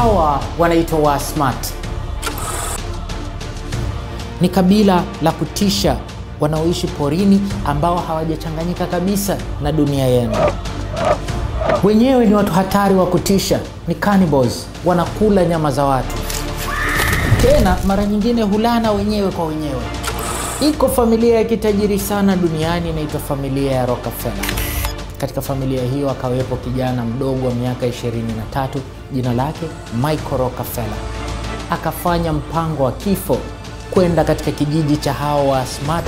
Hawa wanaitwa Waasmat. Ni kabila la kutisha wanaoishi porini ambao hawajachanganyika kabisa na dunia yenu. Wenyewe ni watu hatari wa kutisha, ni cannibals, wanakula nyama za watu. Tena mara nyingine hulana wenyewe kwa wenyewe. Iko familia ya kitajiri sana duniani inaitwa familia ya Rockefeller. Katika familia hiyo akawepo kijana mdogo wa miaka 23, jina lake Michael Rockefeller. Akafanya mpango wa kifo kwenda katika kijiji cha hao Waasmat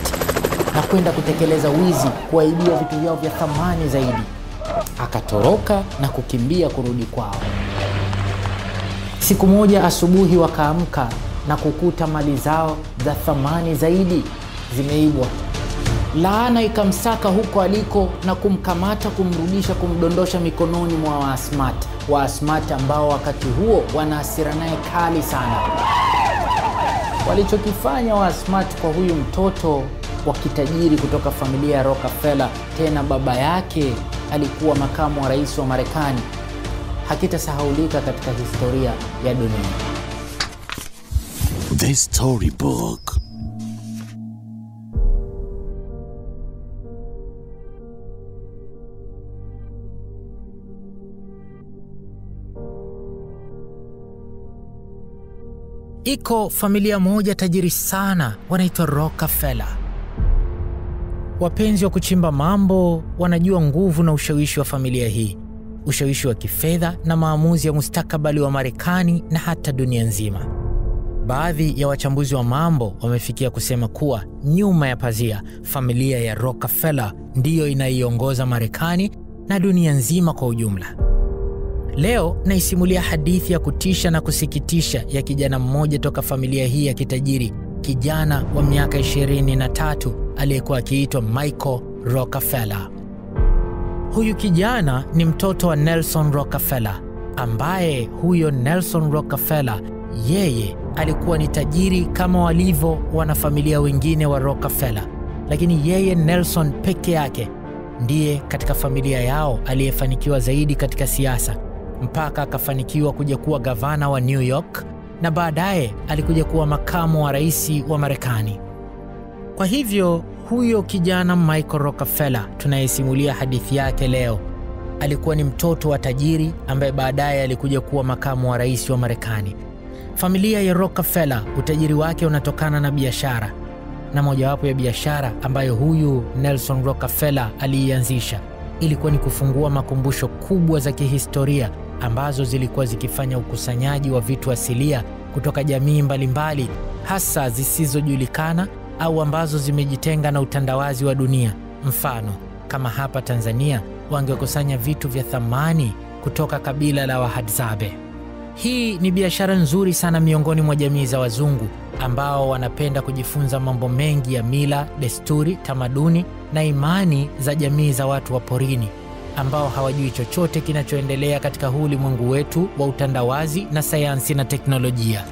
na kwenda kutekeleza wizi, kuwaibia vitu vyao vya thamani zaidi. Akatoroka na kukimbia kurudi kwao. Siku moja asubuhi wakaamka na kukuta mali zao za thamani zaidi zimeibwa. Laana ikamsaka huko aliko na kumkamata, kumrudisha, kumdondosha mikononi mwa Waasmat. Waasmat ambao wakati huo wana hasira naye kali sana. Walichokifanya Waasmat kwa huyu mtoto wa kitajiri kutoka familia ya Rockefeller, tena baba yake alikuwa makamu wa rais wa Marekani, hakitasahaulika katika historia ya dunia. The Storybook. Iko familia moja tajiri sana, wanaitwa Rockefeller. Wapenzi wa kuchimba mambo wanajua nguvu na ushawishi wa familia hii, ushawishi wa kifedha na maamuzi ya mustakabali wa Marekani na hata dunia nzima. Baadhi ya wachambuzi wa mambo wamefikia kusema kuwa nyuma ya pazia, familia ya Rockefeller ndiyo inaiongoza Marekani na dunia nzima kwa ujumla. Leo naisimulia hadithi ya kutisha na kusikitisha ya kijana mmoja toka familia hii ya kitajiri, kijana wa miaka 23 aliyekuwa akiitwa Michael Rockefeller. Huyu kijana ni mtoto wa Nelson Rockefeller, ambaye huyo Nelson Rockefeller yeye alikuwa ni tajiri kama walivyo wanafamilia wengine wa Rockefeller, lakini yeye Nelson peke yake ndiye katika familia yao aliyefanikiwa zaidi katika siasa, mpaka akafanikiwa kuja kuwa gavana wa New York na baadaye alikuja kuwa makamu wa rais wa Marekani. Kwa hivyo huyo kijana Michael Rockefeller tunayesimulia hadithi yake leo alikuwa ni mtoto wa tajiri ambaye baadaye alikuja kuwa makamu wa rais wa Marekani. Familia ya Rockefeller utajiri wake unatokana na biashara, na mojawapo ya biashara ambayo huyu Nelson Rockefeller aliianzisha ilikuwa ni kufungua makumbusho kubwa za kihistoria ambazo zilikuwa zikifanya ukusanyaji wa vitu asilia kutoka jamii mbalimbali, hasa zisizojulikana au ambazo zimejitenga na utandawazi wa dunia. Mfano, kama hapa Tanzania wangekusanya vitu vya thamani kutoka kabila la Wahadzabe. Hii ni biashara nzuri sana miongoni mwa jamii za wazungu ambao wanapenda kujifunza mambo mengi ya mila, desturi, tamaduni na imani za jamii za watu wa porini ambao hawajui chochote kinachoendelea katika ulimwengu wetu wa utandawazi na sayansi na teknolojia.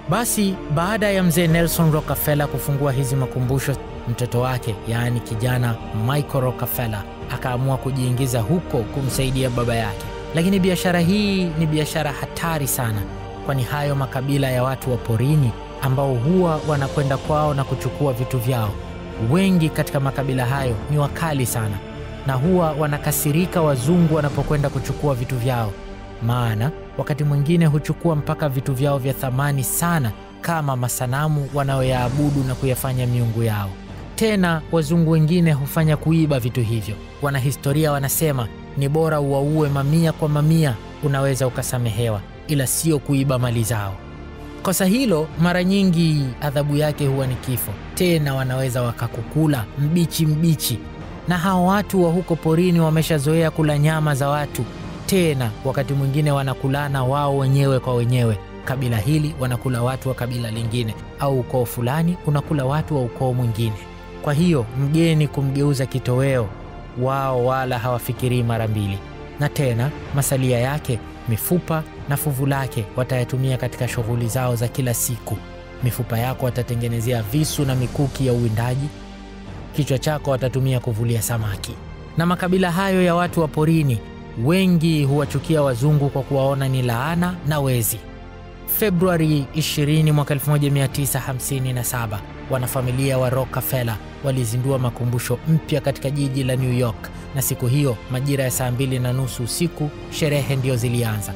Basi baada ya mzee Nelson Rockefeller kufungua hizi makumbusho, mtoto wake yaani kijana Michael Rockefeller akaamua kujiingiza huko kumsaidia baba yake. Lakini biashara hii ni biashara hatari sana, kwani hayo makabila ya watu wa porini ambao huwa wanakwenda kwao na kuchukua vitu vyao, wengi katika makabila hayo ni wakali sana na huwa wanakasirika wazungu wanapokwenda kuchukua vitu vyao, maana wakati mwingine huchukua mpaka vitu vyao vya thamani sana kama masanamu wanaoyaabudu na kuyafanya miungu yao. Tena wazungu wengine hufanya kuiba vitu hivyo. Wanahistoria wanasema ni bora uwaue mamia kwa mamia, unaweza ukasamehewa, ila sio kuiba mali zao. Kosa hilo mara nyingi adhabu yake huwa ni kifo. Tena wanaweza wakakukula mbichi. Na hao watu wa huko porini wameshazoea kula nyama za watu. Tena wakati mwingine wanakulana wao wenyewe kwa wenyewe. Kabila hili wanakula watu wa kabila lingine, au ukoo fulani unakula watu wa ukoo mwingine. Kwa hiyo mgeni kumgeuza kitoweo, wao wala hawafikirii mara mbili. Na tena masalia yake, mifupa na fuvu lake watayatumia katika shughuli zao za kila siku. Mifupa yako watatengenezea visu na mikuki ya uwindaji. Kichwa chako watatumia kuvulia samaki. Na makabila hayo ya watu wa porini wengi huwachukia wazungu kwa kuwaona ni laana na wezi. Februari 20 mwaka 1957, wanafamilia wa Rockefeller walizindua makumbusho mpya katika jiji la New York, na siku hiyo majira ya saa 2:30 usiku sherehe ndio zilianza.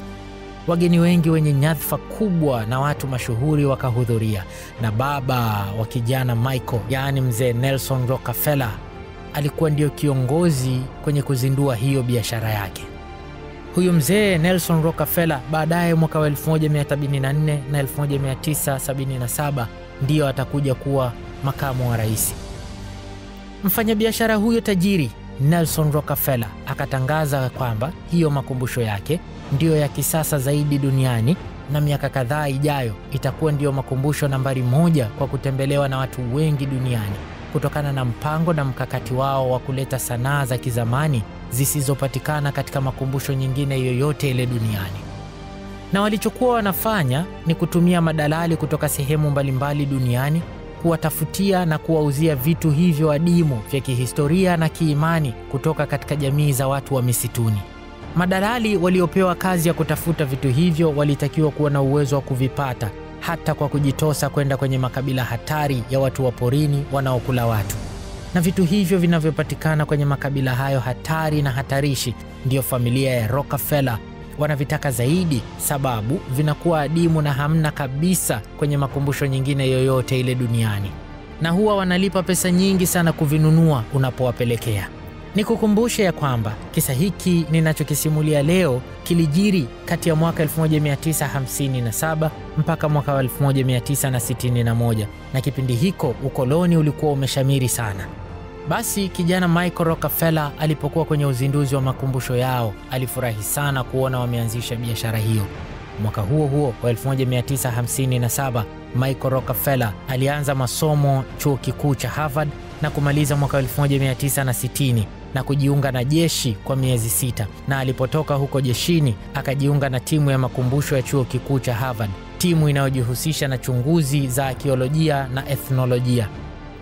Wageni wengi wenye nyadhifa kubwa na watu mashuhuri wakahudhuria, na baba wa kijana Michael, yaani mzee Nelson Rockefeller, alikuwa ndio kiongozi kwenye kuzindua hiyo biashara yake. Huyu mzee Nelson Rockefeller baadaye mwaka wa 1774 na 1977 ndio atakuja kuwa makamu wa rais. Mfanyabiashara huyo tajiri Nelson Rockefeller akatangaza kwamba hiyo makumbusho yake ndiyo ya kisasa zaidi duniani, na miaka kadhaa ijayo itakuwa ndiyo makumbusho nambari 1 kwa kutembelewa na watu wengi duniani, kutokana na mpango na mkakati wao wa kuleta sanaa za kizamani zisizopatikana katika makumbusho nyingine yoyote ile duniani. Na walichokuwa wanafanya ni kutumia madalali kutoka sehemu mbalimbali duniani kuwatafutia na kuwauzia vitu hivyo adimu vya kihistoria na kiimani kutoka katika jamii za watu wa misituni. Madalali waliopewa kazi ya kutafuta vitu hivyo walitakiwa kuwa na uwezo wa kuvipata hata kwa kujitosa kwenda kwenye makabila hatari ya watu wa porini wanaokula watu. Na vitu hivyo vinavyopatikana kwenye makabila hayo hatari na hatarishi ndiyo familia ya Rockefeller wanavitaka zaidi, sababu vinakuwa adimu na hamna kabisa kwenye makumbusho nyingine yoyote ile duniani, na huwa wanalipa pesa nyingi sana kuvinunua unapowapelekea. Nikukumbushe ya kwamba kisa hiki ninachokisimulia leo kilijiri kati ya mwaka 1957 mpaka mwaka 1961, na kipindi hiko ukoloni ulikuwa umeshamiri sana. Basi kijana Michael Rockefeller alipokuwa kwenye uzinduzi wa makumbusho yao, alifurahi sana kuona wameanzisha biashara hiyo. Mwaka huo huo wa 1957, Michael Rockefeller alianza masomo chuo kikuu cha Harvard na kumaliza mwaka 1960 na kujiunga na jeshi kwa miezi 6, na alipotoka huko jeshini akajiunga na timu ya makumbusho ya chuo kikuu cha Harvard, timu inayojihusisha na chunguzi za arkeolojia na ethnolojia.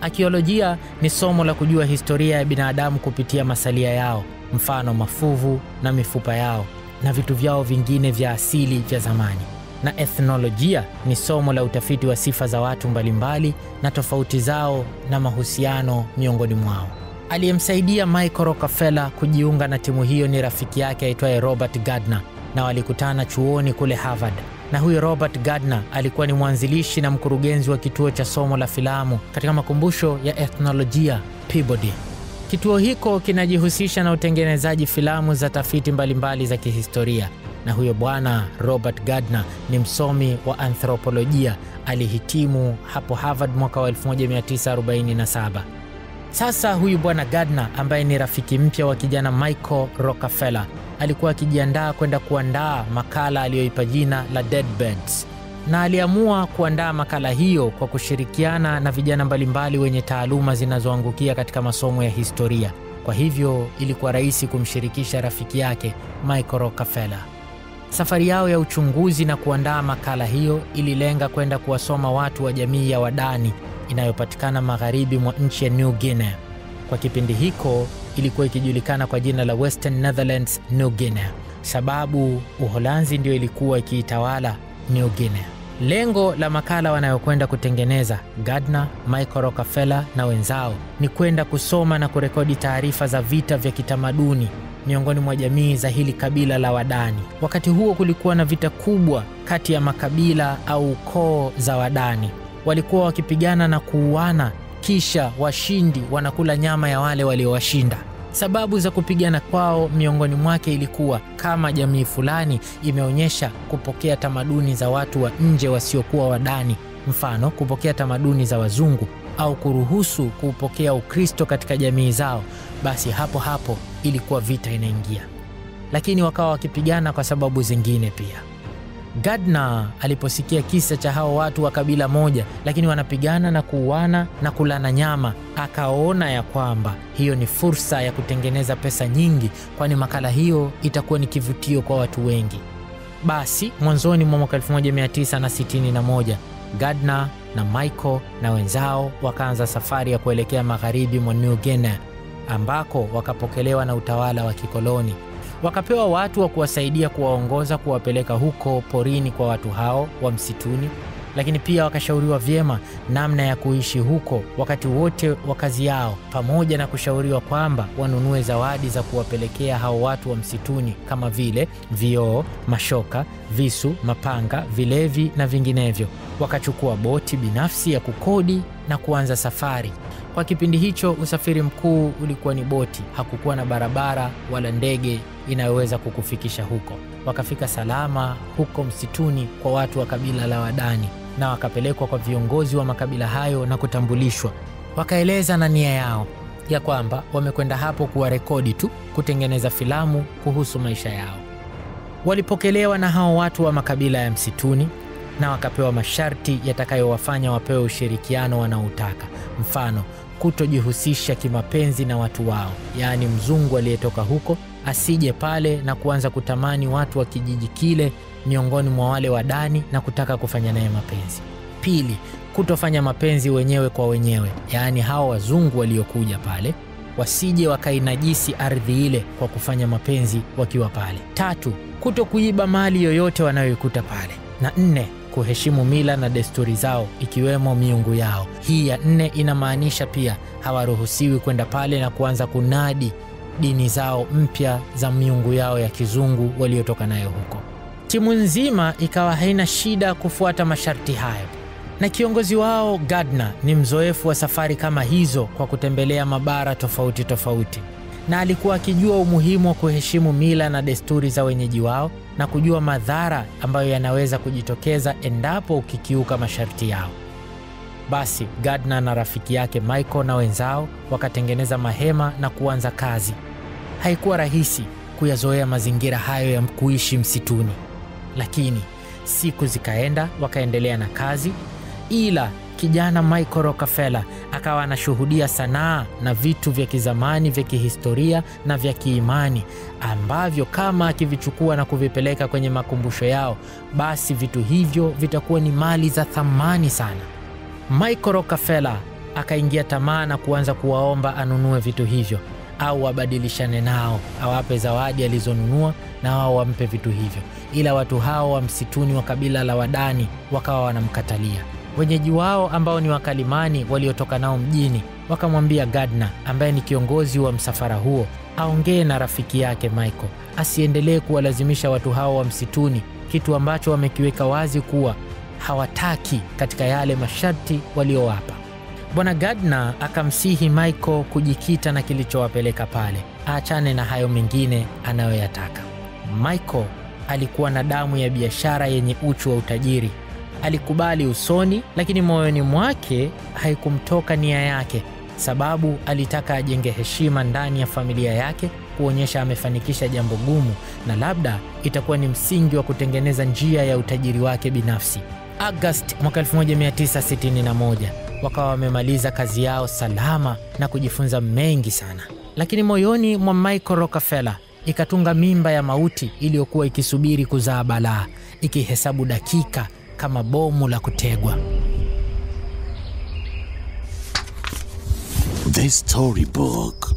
Arkeolojia ni somo la kujua historia ya binadamu kupitia masalia yao, mfano mafuvu na mifupa yao na vitu vyao vingine vya asili vya zamani. Na ethnolojia ni somo la utafiti wa sifa za watu mbalimbali na tofauti zao na mahusiano miongoni mwao. Aliyemsaidia Michael Rockefeller kujiunga na timu hiyo ni rafiki yake aitwaye Robert Gardner, na walikutana chuoni kule Harvard. Na huyo Robert Gardner alikuwa ni mwanzilishi na mkurugenzi wa kituo cha somo la filamu katika makumbusho ya ethnolojia Peabody. Kituo hiko kinajihusisha na utengenezaji filamu za tafiti mbalimbali za kihistoria, na huyo bwana Robert Gardner ni msomi wa anthropolojia, alihitimu hapo Harvard mwaka wa 1947. Sasa huyu bwana Gardner ambaye ni rafiki mpya wa kijana Michael Rockefeller alikuwa akijiandaa kwenda kuandaa makala aliyoipa jina la Deadbeds, na aliamua kuandaa makala hiyo kwa kushirikiana na vijana mbalimbali wenye taaluma zinazoangukia katika masomo ya historia. Kwa hivyo ilikuwa rahisi kumshirikisha rafiki yake Michael Rockefeller. Safari yao ya uchunguzi na kuandaa makala hiyo ililenga kwenda kuwasoma watu wa jamii ya Wadani inayopatikana magharibi mwa nchi ya New Guinea. Kwa kipindi hiko ilikuwa ikijulikana kwa jina la Western Netherlands New Guinea, sababu Uholanzi ndio ilikuwa ikiitawala New Guinea. Lengo la makala wanayokwenda kutengeneza Gardner, Michael Rockefeller na wenzao ni kwenda kusoma na kurekodi taarifa za vita vya kitamaduni miongoni mwa jamii za hili kabila la Wadani. Wakati huo kulikuwa na vita kubwa kati ya makabila au koo za Wadani. Walikuwa wakipigana na kuuana, kisha washindi wanakula nyama ya wale waliowashinda. Sababu za kupigana kwao miongoni mwake ilikuwa kama jamii fulani imeonyesha kupokea tamaduni za watu wa nje wasiokuwa Wadani, mfano kupokea tamaduni za wazungu au kuruhusu kupokea Ukristo katika jamii zao, basi hapo ilikuwa vita inaingia. Lakini wakawa wakipigana kwa sababu zingine pia. Gardner aliposikia kisa cha hao watu wa kabila moja lakini wanapigana na kuuana na kulana nyama, akaona ya kwamba hiyo ni fursa ya kutengeneza pesa nyingi, kwani makala hiyo itakuwa ni kivutio kwa watu wengi. Basi mwanzoni mwa mwaka 1961 Gardner na Michael na wenzao wakaanza safari ya kuelekea magharibi mwa New Guinea, ambako wakapokelewa na utawala wa kikoloni. Wakapewa watu wa kuwasaidia kuwaongoza kuwapeleka huko porini kwa watu hao wa msituni, lakini pia wakashauriwa vyema namna ya kuishi huko wakati wote wa kazi yao, pamoja na kushauriwa kwamba wanunue zawadi za kuwapelekea hao watu wa msituni kama vile vioo, mashoka, visu, mapanga, vilevi na vinginevyo. Wakachukua boti binafsi ya kukodi na kuanza safari. Kwa kipindi hicho usafiri mkuu ulikuwa ni boti, hakukuwa na barabara wala ndege inayoweza kukufikisha huko. Wakafika salama huko msituni kwa watu wa kabila la Wadani na wakapelekwa kwa viongozi wa makabila hayo na kutambulishwa. Wakaeleza na nia yao ya kwamba wamekwenda hapo kuwa rekodi tu, kutengeneza filamu kuhusu maisha yao. Walipokelewa na hao watu wa makabila ya msituni na wakapewa masharti yatakayowafanya wapewe ushirikiano wanaotaka. Mfano, kutojihusisha kimapenzi na watu wao, yaani mzungu aliyetoka huko asije pale na kuanza kutamani watu wa kijiji kile miongoni mwa wale Wadani na kutaka kufanya naye mapenzi. Pili, kutofanya mapenzi wenyewe kwa wenyewe, yaani hao wazungu waliokuja pale wasije wakainajisi ardhi ile kwa kufanya mapenzi wakiwa pale. Tatu, kutokuiba mali yoyote wanayoikuta pale. Na 4, kuheshimu mila na desturi zao ikiwemo miungu yao. Hii ya 4 inamaanisha pia hawaruhusiwi kwenda pale na kuanza kunadi dini zao mpya za miungu yao ya kizungu waliotoka nayo huko. Timu nzima ikawa haina shida kufuata masharti hayo. Na kiongozi wao Gardner ni mzoefu wa safari kama hizo kwa kutembelea mabara tofauti tofauti. Na alikuwa akijua umuhimu wa kuheshimu mila na desturi za wenyeji wao na kujua madhara ambayo yanaweza kujitokeza endapo ukikiuka masharti yao. Basi Gardner na rafiki yake Michael na wenzao wakatengeneza mahema na kuanza kazi. Haikuwa rahisi kuyazoea mazingira hayo ya kuishi msituni, lakini siku zikaenda, wakaendelea na kazi. Ila kijana Michael Rockefeller akawa anashuhudia sanaa na vitu vya kizamani vya kihistoria na vya kiimani ambavyo kama akivichukua na kuvipeleka kwenye makumbusho yao, basi vitu hivyo vitakuwa ni mali za thamani sana. Michael Rockefeller akaingia tamaa na kuanza kuwaomba anunue vitu hivyo au wabadilishane nao, awape zawadi alizonunua na wao wampe vitu hivyo. Ila watu hao wa msituni wa kabila la Wadani wakawa wanamkatalia. Wenyeji wao ambao ni wakalimani waliotoka nao mjini wakamwambia Gardner, ambaye ni kiongozi wa msafara huo, aongee na rafiki yake Michael asiendelee kuwalazimisha watu hao wa msituni, kitu ambacho wamekiweka wazi kuwa hawataki katika yale masharti waliowapa. Bwana Gardner akamsihi Michael kujikita na kilichowapeleka pale, aachane na hayo mengine anayoyataka. Michael alikuwa na damu ya biashara yenye uchu wa utajiri. Alikubali usoni, lakini moyoni mwake haikumtoka nia yake, sababu alitaka ajenge heshima ndani ya familia yake, kuonyesha amefanikisha jambo gumu na labda itakuwa ni msingi wa kutengeneza njia ya utajiri wake binafsi. Agosti mwaka 1961 wakawa wamemaliza kazi yao salama na kujifunza mengi sana. Lakini moyoni mwa Michael Rockefeller ikatunga mimba ya mauti iliyokuwa ikisubiri kuzaa balaa, ikihesabu dakika kama bomu la kutegwa. The Storybook.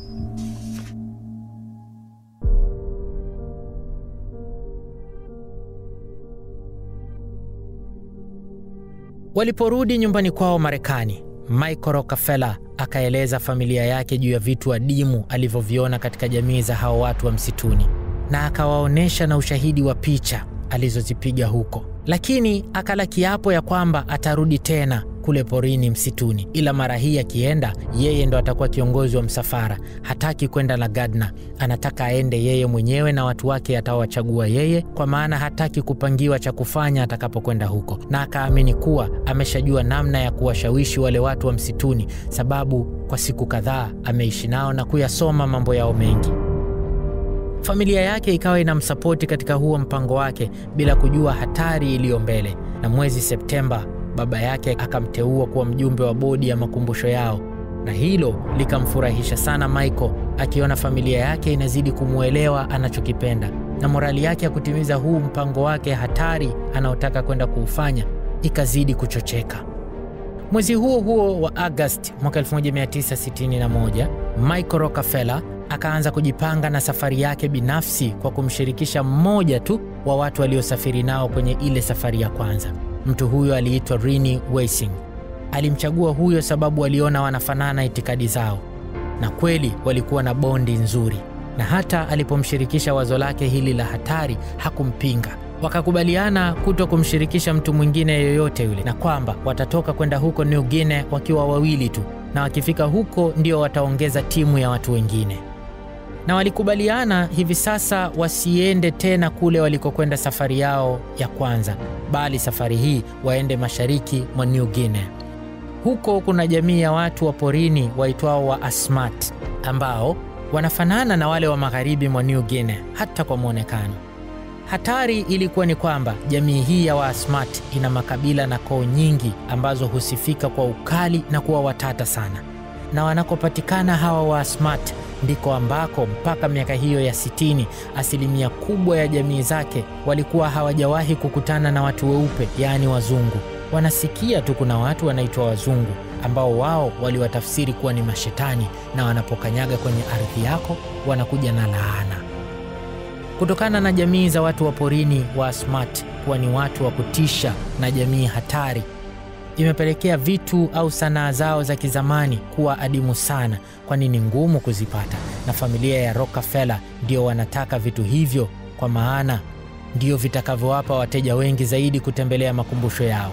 Waliporudi nyumbani kwao Marekani, Michael Rockefeller akaeleza familia yake juu ya vitu adimu alivyoviona katika jamii za hao watu wa msituni, na akawaonesha na ushahidi wa picha alizozipiga huko. Lakini akala kiapo ya kwamba atarudi tena kule porini msituni, ila mara hii akienda yeye ndo atakuwa kiongozi wa msafara. Hataki kwenda na Gardner, anataka aende yeye mwenyewe na watu wake atawachagua yeye, kwa maana hataki kupangiwa cha kufanya atakapokwenda huko. Na akaamini kuwa ameshajua namna ya kuwashawishi wale watu wa msituni, sababu kwa siku kadhaa ameishi nao na kuyasoma mambo yao mengi. Familia yake ikawa inamsapoti katika huo mpango wake bila kujua hatari iliyo mbele. Na mwezi Septemba baba yake akamteua kuwa mjumbe wa bodi ya makumbusho yao, na hilo likamfurahisha sana Michael, akiona familia yake inazidi kumuelewa anachokipenda, na morali yake ya kutimiza huu mpango wake hatari anaotaka kwenda kuufanya ikazidi kuchocheka. Mwezi huo huo wa Agosti mwaka 1961, Michael Rockefeller akaanza kujipanga na safari yake binafsi kwa kumshirikisha mmoja tu wa watu waliosafiri nao kwenye ile safari ya kwanza. Mtu huyo aliitwa Rini Weising. Alimchagua huyo sababu aliona wanafanana itikadi zao, na kweli walikuwa na bondi nzuri, na hata alipomshirikisha wazo lake hili la hatari hakumpinga. Wakakubaliana kuto kumshirikisha mtu mwingine yoyote yule, na kwamba watatoka kwenda huko New Guinea wakiwa wawili tu, na wakifika huko ndio wataongeza timu ya watu wengine. Na walikubaliana hivi sasa wasiende tena kule walikokwenda safari yao ya kwanza, bali safari hii waende mashariki mwa New Guinea. Huko kuna jamii ya watu wa porini waitwao wa Asmat, ambao wanafanana na wale wa magharibi mwa New Guinea hata kwa muonekano. Hatari ilikuwa ni kwamba jamii hii ya Waasmat ina makabila na koo nyingi ambazo husifika kwa ukali na kuwa watata sana. Na wanakopatikana hawa Waasmat ndiko ambako mpaka miaka hiyo ya 60 asilimia kubwa ya jamii zake walikuwa hawajawahi kukutana na watu weupe, yaani wazungu. Wanasikia tu kuna watu wanaitwa wazungu ambao wao waliwatafsiri kuwa ni mashetani, na wanapokanyaga kwenye ardhi yako wanakuja na laana. Kutokana na jamii za watu wa porini wa Asmat kuwa ni watu wa kutisha na jamii hatari, imepelekea vitu au sanaa zao za kizamani kuwa adimu sana, kwani ni ngumu kuzipata, na familia ya Rockefeller ndio wanataka vitu hivyo, kwa maana ndio vitakavyowapa wateja wengi zaidi kutembelea makumbusho yao.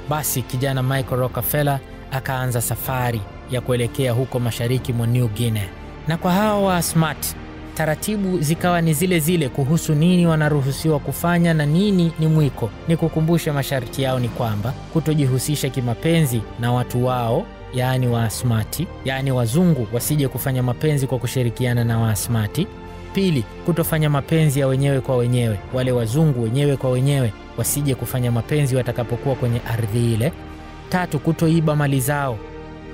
Basi kijana Michael Rockefeller akaanza safari ya kuelekea huko mashariki mwa New Guinea. Na kwa hao wa Asmat, taratibu zikawa ni zile zile kuhusu nini wanaruhusiwa kufanya na nini ni mwiko. Ni kukumbusha masharti yao ni kwamba kutojihusisha kimapenzi na watu wao, yaani Waasmati, yaani wazungu wasije kufanya mapenzi kwa kushirikiana na Waasmati. Pili, kutofanya mapenzi ya wenyewe kwa wenyewe, wale wazungu wenyewe kwa wenyewe wasije kufanya mapenzi watakapokuwa kwenye ardhi ile. Tatu, kutoiba mali zao.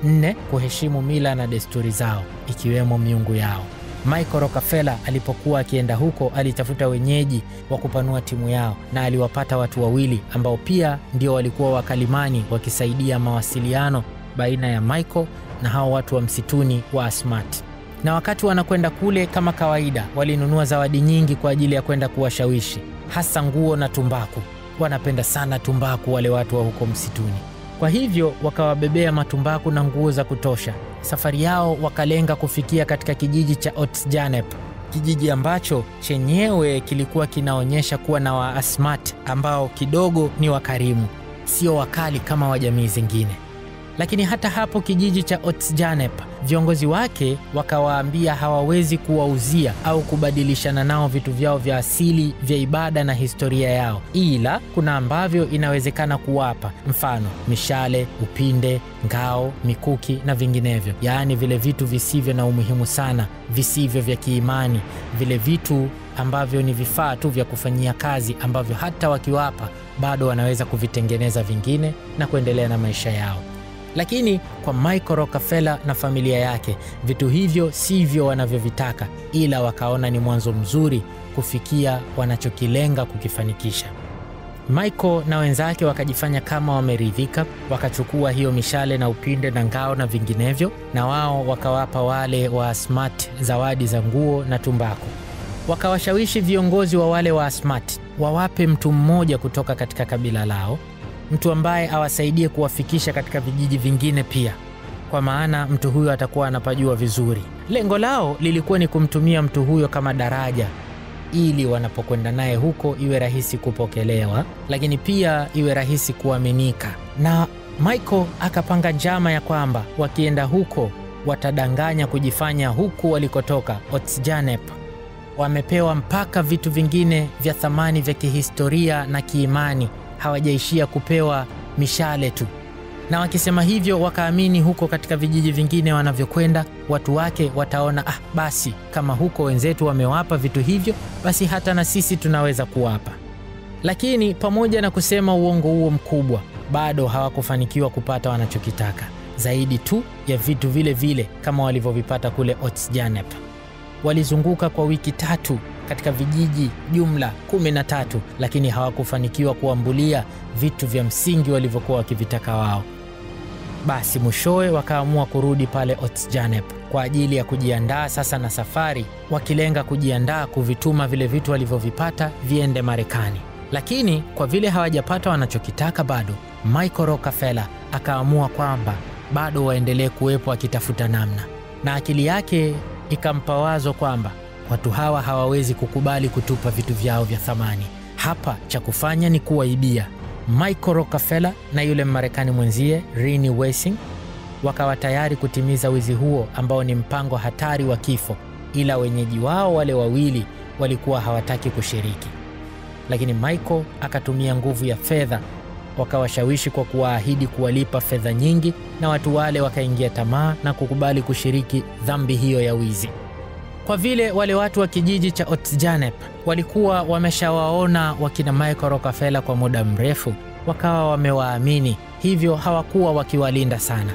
4, kuheshimu mila na desturi zao, ikiwemo miungu yao. Michael Rockefeller alipokuwa akienda huko alitafuta wenyeji wa kupanua timu yao, na aliwapata watu wawili ambao pia ndio walikuwa wakalimani wakisaidia mawasiliano baina ya Michael na hao watu wa msituni wa Asmat. Na wakati wanakwenda kule, kama kawaida, walinunua zawadi nyingi kwa ajili ya kwenda kuwashawishi, hasa nguo na tumbaku. Wanapenda sana tumbaku wale watu wa huko msituni. Kwa hivyo wakawabebea matumbaku na nguo za kutosha. Safari yao wakalenga kufikia katika kijiji cha Otsjanep, kijiji ambacho chenyewe kilikuwa kinaonyesha kuwa na Waasmat ambao kidogo ni wakarimu, sio wakali kama wa jamii zingine. Lakini hata hapo kijiji cha Otsjanep, viongozi wake wakawaambia hawawezi kuwauzia au kubadilishana nao vitu vyao vya asili vya ibada na historia yao, ila kuna ambavyo inawezekana kuwapa, mfano mishale, upinde, ngao, mikuki na vinginevyo, yaani vile vitu visivyo na umuhimu sana, visivyo vya kiimani, vile vitu ambavyo ni vifaa tu vya kufanyia kazi, ambavyo hata wakiwapa bado wanaweza kuvitengeneza vingine na kuendelea na maisha yao. Lakini kwa Michael Rockefeller na familia yake, vitu hivyo sivyo wanavyovitaka, ila wakaona ni mwanzo mzuri kufikia wanachokilenga kukifanikisha. Michael na wenzake wakajifanya kama wameridhika, wakachukua hiyo mishale na upinde na ngao na vinginevyo, na wao wakawapa wale wa Asmat zawadi za nguo na tumbaku. Wakawashawishi viongozi wa wale wa Asmat wawape mtu mmoja kutoka katika kabila lao, mtu ambaye awasaidie kuwafikisha katika vijiji vingine pia, kwa maana mtu huyo atakuwa anapajua vizuri. Lengo lao lilikuwa ni kumtumia mtu huyo kama daraja, ili wanapokwenda naye huko iwe rahisi kupokelewa, lakini pia iwe rahisi kuaminika. Na Michael akapanga njama ya kwamba wakienda huko watadanganya kujifanya huku walikotoka Otsjanep wamepewa mpaka vitu vingine vya thamani vya kihistoria na kiimani, hawajaishia kupewa mishale tu. Na wakisema hivyo wakaamini huko katika vijiji vingine wanavyokwenda, watu wake wataona basi kama huko wenzetu wamewapa vitu hivyo, basi hata na sisi tunaweza kuwapa. Lakini pamoja na kusema uongo huo mkubwa, bado hawakufanikiwa kupata wanachokitaka, zaidi tu ya vitu vile vile kama walivyovipata kule Otsjanep. Walizunguka kwa wiki 3 katika vijiji jumla 13, lakini hawakufanikiwa kuambulia vitu vya msingi walivyokuwa wakivitaka wao. Basi mwishowe wakaamua kurudi pale Otjanep kwa ajili ya kujiandaa sasa na safari, wakilenga kujiandaa kuvituma vile vitu walivyovipata viende Marekani. Lakini kwa vile hawajapata wanachokitaka bado, Michael Rockefeller akaamua kwamba bado waendelee kuwepo akitafuta namna, na akili yake ikampa wazo kwamba watu hawa hawawezi kukubali kutupa vitu vyao vya thamani. Hapa cha kufanya ni kuwaibia. Michael Rockefeller na yule Marekani mwenzie Rene Wessing wakawa tayari kutimiza wizi huo ambao ni mpango hatari wa kifo, ila wenyeji wao wale wawili walikuwa hawataki kushiriki. Lakini Michael akatumia nguvu ya fedha, wakawashawishi kwa kuwaahidi kuwalipa fedha nyingi, na watu wale wakaingia tamaa na kukubali kushiriki dhambi hiyo ya wizi. Kwa vile wale watu wa kijiji cha Otjanep walikuwa wameshawaona wakina Michael Rockefeller kwa muda mrefu, wakawa wamewaamini, hivyo hawakuwa wakiwalinda sana.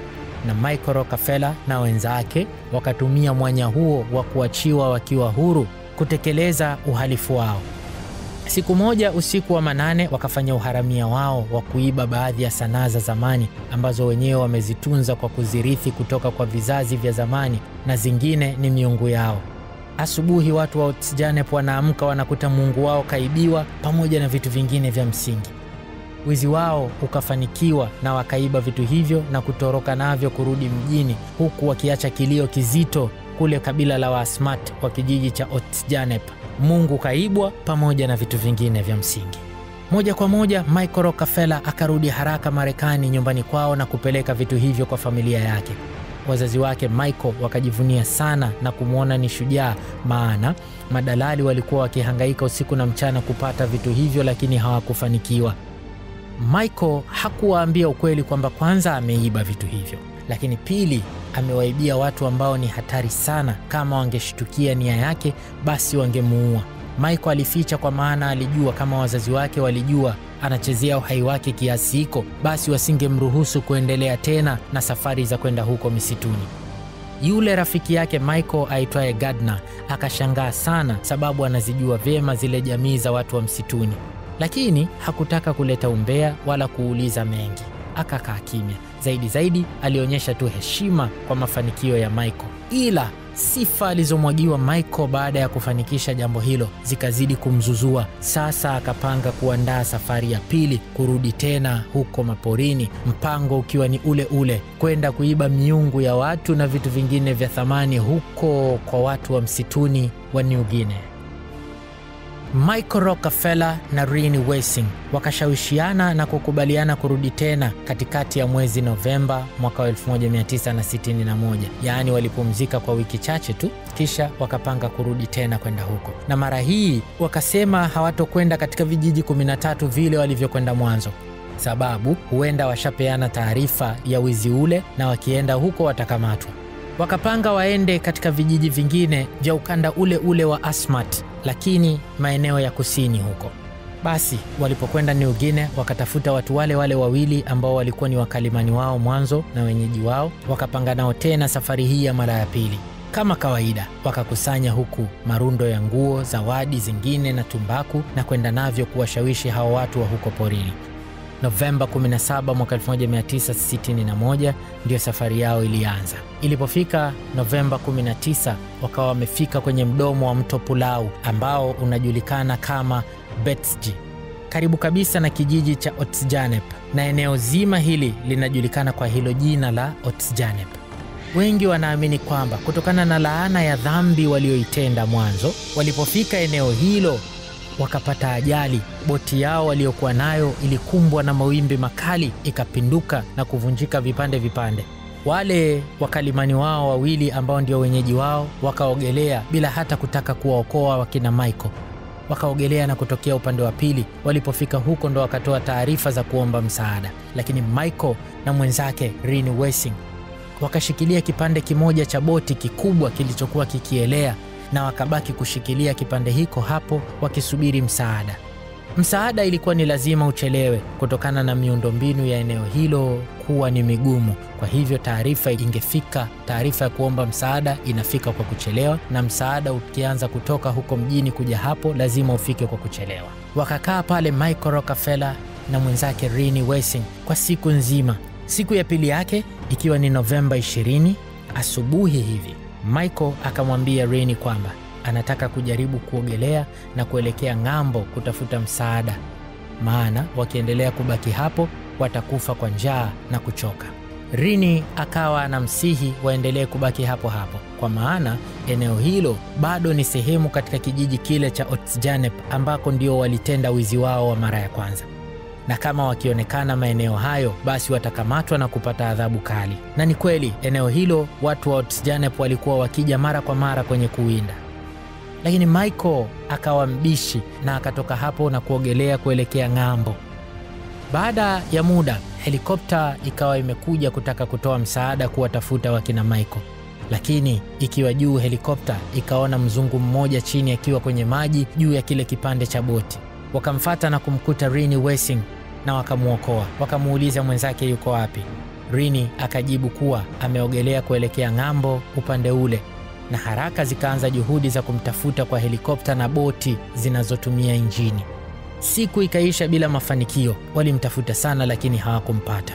Na Michael Rockefeller na wenzake wakatumia mwanya huo wa kuachiwa wakiwa huru kutekeleza uhalifu wao. Siku moja usiku wa manane wakafanya uharamia wao wa kuiba baadhi ya sanaa za zamani ambazo wenyewe wamezitunza kwa kuzirithi kutoka kwa vizazi vya zamani, na zingine ni miungu yao. Asubuhi watu wa Otjanep wanaamka wanakuta mungu wao kaibiwa pamoja na vitu vingine vya msingi. Wizi wao ukafanikiwa na wakaiba vitu hivyo na kutoroka navyo kurudi mjini, huku wakiacha kilio kizito kule kabila la Waasmat wa kijiji cha Otjanep. Mungu kaibwa pamoja na vitu vingine vya msingi. Moja kwa moja Michael Rockefeller akarudi haraka Marekani nyumbani kwao na kupeleka vitu hivyo kwa familia yake. Wazazi wake Michael wakajivunia sana na kumwona ni shujaa, maana madalali walikuwa wakihangaika usiku na mchana kupata vitu hivyo lakini hawakufanikiwa. Michael hakuwaambia ukweli kwamba kwanza ameiba vitu hivyo, lakini pili amewaibia watu ambao ni hatari sana. Kama wangeshtukia nia yake basi wangemuua. Michael alificha kwa maana alijua kama wazazi wake walijua anachezea uhai wake kiasi hiko, basi wasingemruhusu kuendelea tena na safari za kwenda huko misituni. Yule rafiki yake Michael aitwaye Gardner akashangaa sana, sababu anazijua vyema zile jamii za watu wa msituni, lakini hakutaka kuleta umbea wala kuuliza mengi. Akakaa kimya. Zaidi alionyesha tu heshima kwa mafanikio ya Michael, ila sifa alizomwagiwa Michael baada ya kufanikisha jambo hilo zikazidi kumzuzua. Sasa akapanga kuandaa safari ya pili kurudi tena huko maporini, mpango ukiwa ni ule ule, kwenda kuiba miungu ya watu na vitu vingine vya thamani huko kwa watu wa msituni wa New Guinea. Michael Rockefeller na Rene Wessing wakashawishiana na kukubaliana kurudi tena katikati ya mwezi Novemba mwaka 1961. Yaani walipumzika kwa wiki chache tu, kisha wakapanga kurudi tena kwenda huko. Na mara hii wakasema hawatokwenda katika vijiji 13 vile walivyokwenda mwanzo, sababu huenda washapeana taarifa ya wizi ule na wakienda huko watakamatwa. Wakapanga waende katika vijiji vingine vya ukanda ule ule wa Asmat, lakini maeneo ya kusini huko. Basi walipokwenda New Guinea wakatafuta watu wale wale wawili ambao walikuwa ni wakalimani wao mwanzo na wenyeji wao, wakapanga nao tena safari hii ya mara ya pili. Kama kawaida wakakusanya huku marundo ya nguo, zawadi zingine na tumbaku, na kwenda navyo kuwashawishi hao watu wa huko porini. Novemba 17 mwaka 1961 ndio safari yao ilianza. Ilipofika Novemba 19 wakawa wamefika kwenye mdomo wa mto Pulau ambao unajulikana kama Betsji, karibu kabisa na kijiji cha Otjanep, na eneo zima hili linajulikana kwa hilo jina la Otjanep. Wengi wanaamini kwamba kutokana na laana ya dhambi walioitenda mwanzo, walipofika eneo hilo wakapata ajali. Boti yao waliokuwa nayo ilikumbwa na mawimbi makali, ikapinduka na kuvunjika vipande vipande. Wale wakalimani wao wawili ambao ndio wenyeji wao wakaogelea bila hata kutaka kuwaokoa wakina Michael. Wakaogelea na kutokea upande wa pili. Walipofika huko ndo wakatoa taarifa za kuomba msaada, lakini Michael na mwenzake Rene Wessing wakashikilia kipande kimoja cha boti kikubwa kilichokuwa kikielea, na wakabaki kushikilia kipande hiko hapo wakisubiri msaada. Msaada ilikuwa ni lazima uchelewe kutokana na miundombinu ya eneo hilo kuwa ni migumu. Kwa hivyo taarifa ya kuomba msaada inafika kwa kuchelewa, na msaada ukianza kutoka huko mjini kuja hapo lazima ufike kwa kuchelewa. Wakakaa pale Michael Rockefeller na mwenzake Rene Wessing kwa siku nzima. Siku ya pili yake, ikiwa ni Novemba 20 asubuhi hivi, Michael akamwambia Rainey kwamba anataka kujaribu kuogelea na kuelekea ng'ambo kutafuta msaada, maana wakiendelea kubaki hapo watakufa kwa njaa na kuchoka. Rainey akawa anamsihi waendelee kubaki hapo hapo, kwa maana eneo hilo bado ni sehemu katika kijiji kile cha Otjanep ambako ndio walitenda wizi wao wa mara ya kwanza, na kama wakionekana maeneo hayo basi watakamatwa na kupata adhabu kali. Na ni kweli eneo hilo watu wa Otjanep walikuwa wakija mara kwa mara kwenye kuwinda. Lakini Michael akawa mbishi na akatoka hapo na kuogelea kuelekea ng'ambo. Baada ya muda, helikopta ikawa imekuja kutaka kutoa msaada kuwatafuta wakina Michael. Lakini ikiwa juu, helikopta ikaona mzungu mmoja chini akiwa kwenye maji juu ya kile kipande cha boti. Wakamfuata na kumkuta Rainey Wessing na wakamuokoa. Wakamuuliza mwenzake yuko wapi. Rainey akajibu kuwa ameogelea kuelekea ng'ambo upande ule, na haraka zikaanza juhudi za kumtafuta kwa helikopta na boti zinazotumia injini. Siku ikaisha bila mafanikio. Walimtafuta sana lakini hawakumpata.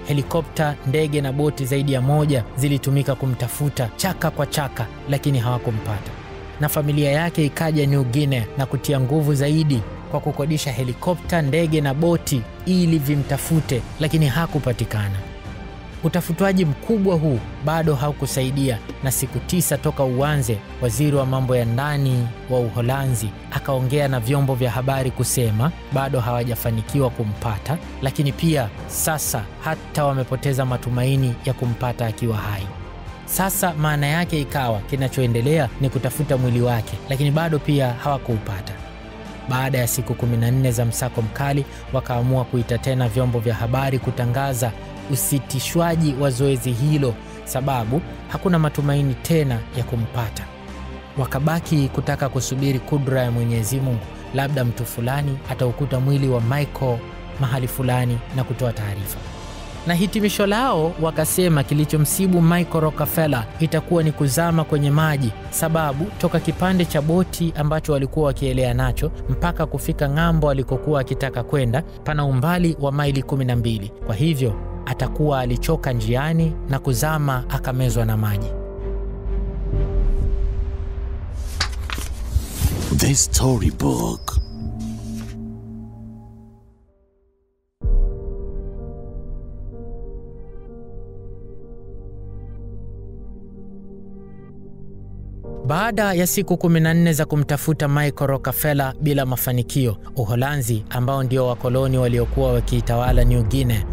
Helikopta, ndege na boti zaidi ya moja zilitumika kumtafuta chaka kwa chaka, lakini hawakumpata. Na familia yake ikaja New Guinea na kutia nguvu zaidi kwa kukodisha helikopta, ndege na boti ili vimtafute, lakini hakupatikana. Utafutwaji mkubwa huu bado haukusaidia, na siku 9 toka uanze, waziri wa mambo ya ndani wa Uholanzi akaongea na vyombo vya habari kusema bado hawajafanikiwa kumpata, lakini pia sasa hata wamepoteza matumaini ya kumpata akiwa hai. Sasa maana yake ikawa kinachoendelea ni kutafuta mwili wake, lakini bado pia hawakuupata. Baada ya siku 14 za msako mkali, wakaamua kuita tena vyombo vya habari kutangaza usitishwaji wa zoezi hilo, sababu hakuna matumaini tena ya kumpata. Wakabaki kutaka kusubiri kudra ya Mwenyezi Mungu, labda mtu fulani ataukuta mwili wa Michael mahali fulani na kutoa taarifa. Na hitimisho lao wakasema kilichomsibu Michael Rockefeller itakuwa ni kuzama kwenye maji, sababu toka kipande cha boti ambacho walikuwa wakielea nacho mpaka kufika ng'ambo alikokuwa akitaka kwenda pana umbali wa maili 12. Kwa hivyo atakuwa alichoka njiani na kuzama akamezwa na maji. The Storybook. Baada ya siku 14 za kumtafuta Michael Rockefeller bila mafanikio, Uholanzi ambao ndio wakoloni waliokuwa wakiitawala New Guinea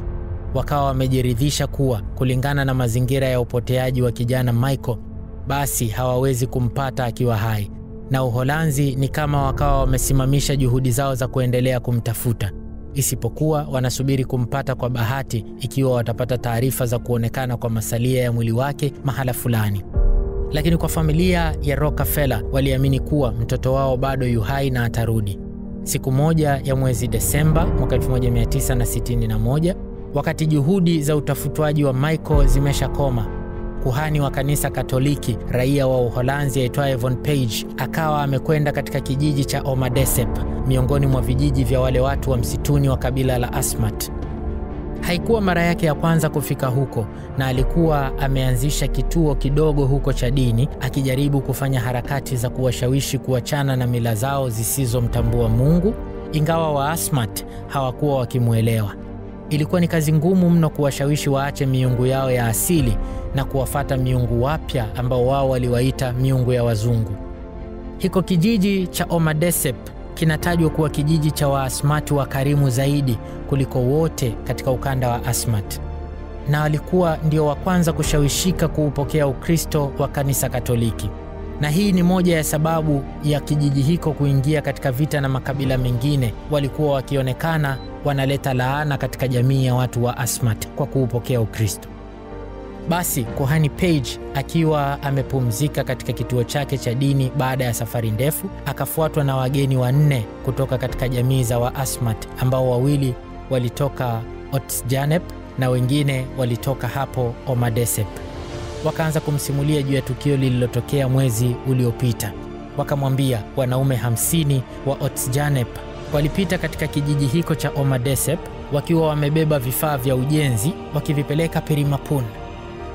wakawa wamejiridhisha kuwa kulingana na mazingira ya upoteaji wa kijana Michael, basi hawawezi kumpata akiwa hai, na Uholanzi ni kama wakawa wamesimamisha juhudi zao za kuendelea kumtafuta, isipokuwa wanasubiri kumpata kwa bahati ikiwa watapata taarifa za kuonekana kwa masalia ya mwili wake mahala fulani. Lakini kwa familia ya Rockefeller waliamini kuwa mtoto wao bado yu hai na atarudi. Siku moja ya mwezi Desemba mwaka 1961, wakati juhudi za utafutwaji wa Michael zimeshakoma, kuhani wa kanisa Katoliki raia wa Uholanzi aitwaye Von Page akawa amekwenda katika kijiji cha Omadesep, miongoni mwa vijiji vya wale watu wa msituni wa kabila la Asmat. Haikuwa mara yake ya kwanza kufika huko, na alikuwa ameanzisha kituo kidogo huko cha dini, akijaribu kufanya harakati za kuwashawishi kuachana na mila zao zisizomtambua Mungu, ingawa wa Asmat hawakuwa wakimuelewa. Ilikuwa ni kazi ngumu mno kuwashawishi waache miungu yao ya asili na kuwafata miungu wapya ambao wao waliwaita miungu ya wazungu. Hiko kijiji cha Omadesep kinatajwa kuwa kijiji cha Waasmati wa karimu zaidi kuliko wote katika ukanda wa Asmat, na walikuwa ndio wa kwanza kushawishika kuupokea Ukristo wa kanisa Katoliki. Na hii ni moja ya sababu ya kijiji hiko kuingia katika vita na makabila mengine. Walikuwa wakionekana wanaleta laana katika jamii ya watu wa Asmat kwa kuupokea Ukristo. Basi kuhani Page akiwa amepumzika katika kituo chake cha dini baada ya safari ndefu, akafuatwa na wageni 4 kutoka katika jamii za Waasmat, ambao 2 walitoka Otjanep na wengine walitoka hapo Omadesep. Wakaanza kumsimulia juu ya tukio lililotokea mwezi uliopita. Wakamwambia wanaume 50 wa Otjanep walipita katika kijiji hiko cha Omadesep wakiwa wamebeba vifaa vya ujenzi wakivipeleka Perimapun.